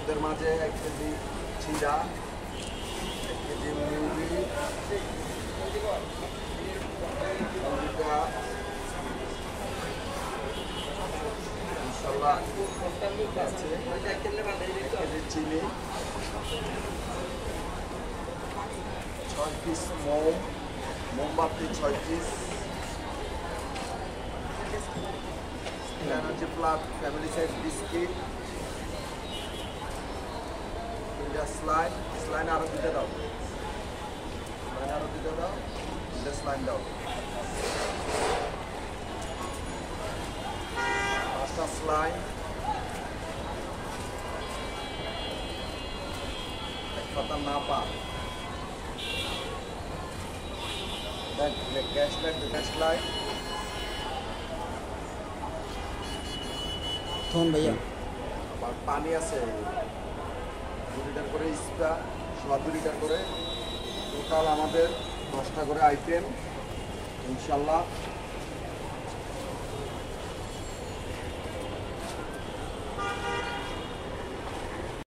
ওদের মাঝে 1 কেজি চিড়া, 1 কেজি মুড়ি, ইনশাল্লাহ আছে, 1 কেজি চিনি, 6 পিস মোমবাতি 6 piece, energy plus family size biscuit, 2টা স্লাইন আরো দিতে দাও, স্লাইন দাও, 5টা স্লাইন, 1 পাতা নাপা, গ্যাস লাইট ধন ভাইয়া। আবার পানি আছে 2 লিটার করে, ইস্পা 2 লিটার করে, টোটাল আমাদের 10টা করে আইটেম ইনশাল্লাহ।